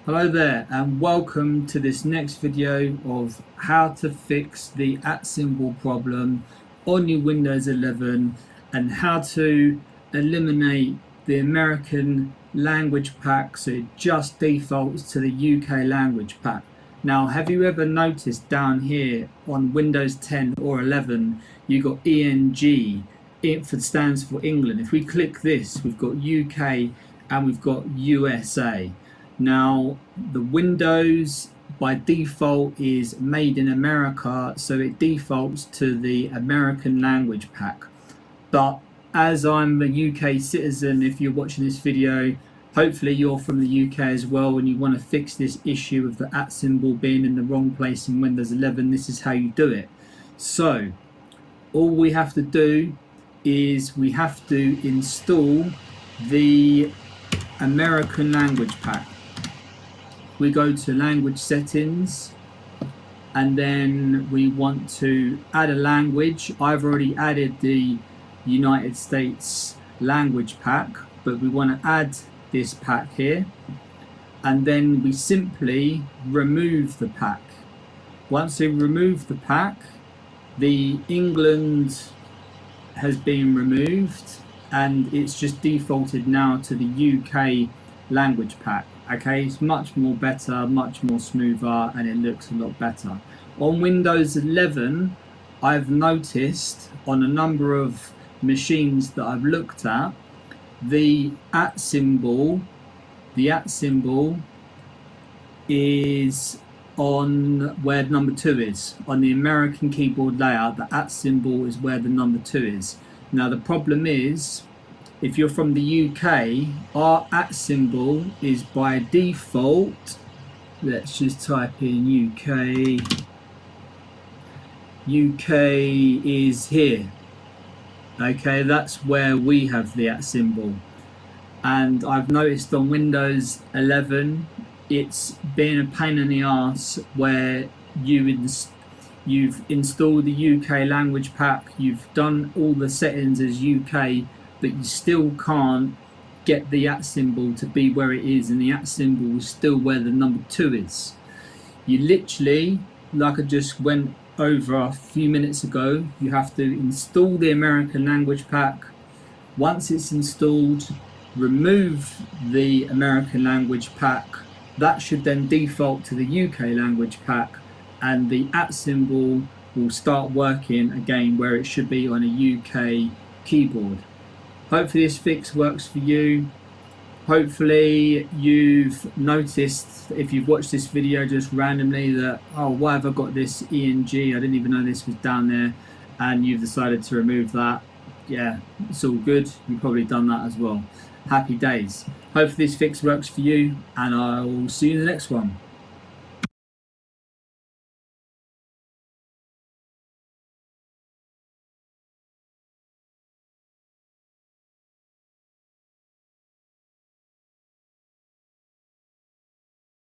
Hello there and welcome to this next video of how to fix the @ problem on your Windows 11 and how to eliminate the American language pack so it just defaults to the UK language pack. Now, have you ever noticed down here on Windows 10 or 11 you got ENG, it stands for England. If we click this, we've got UK and we've got USA. Now, the Windows by default is made in America, so it defaults to the American language pack. But as I'm a UK citizen, if you're watching this video, hopefully you're from the UK as well and you want to fix this issue of the @ being in the wrong place in Windows 11, this is how you do it. So, all we have to do is we have to install the American language pack. We go to language settings and then we want to add a language. I've already added the United States language pack, but we want to add this pack here, and then we simply remove the pack. Once we remove the pack, the England has been removed and it's just defaulted now to the UK language pack. Okay, it's much more better, much more smoother, and it looks a lot better. On Windows 11, I've noticed on a number of machines that I've looked at, the @ symbol is on where number 2 is. On the American keyboard layout, the @ symbol is where the number 2 is. Now the problem is, if you're from the UK, our @ symbol is by default, let's just type in UK. UK is here. Okay, that's where we have the @ symbol. And I've noticed on Windows 11, it's been a pain in the ass where you've installed the UK language pack, you've done all the settings as UK, but you still can't get the @ symbol to be where it is, and the @ symbol is still where the number 2 is. You literally, like I just went over a few minutes ago, you have to install the American language pack. Once it's installed, remove the American language pack. That should then default to the UK language pack, and the @ symbol will start working again where it should be on a UK keyboard. Hopefully this fix works for you. Hopefully you've noticed, if you've watched this video just randomly, that, oh, why have I got this ENG? I didn't even know this was down there, and you've decided to remove that. Yeah, it's all good. You've probably done that as well. Happy days. Hopefully this fix works for you, and I will see you in the next one.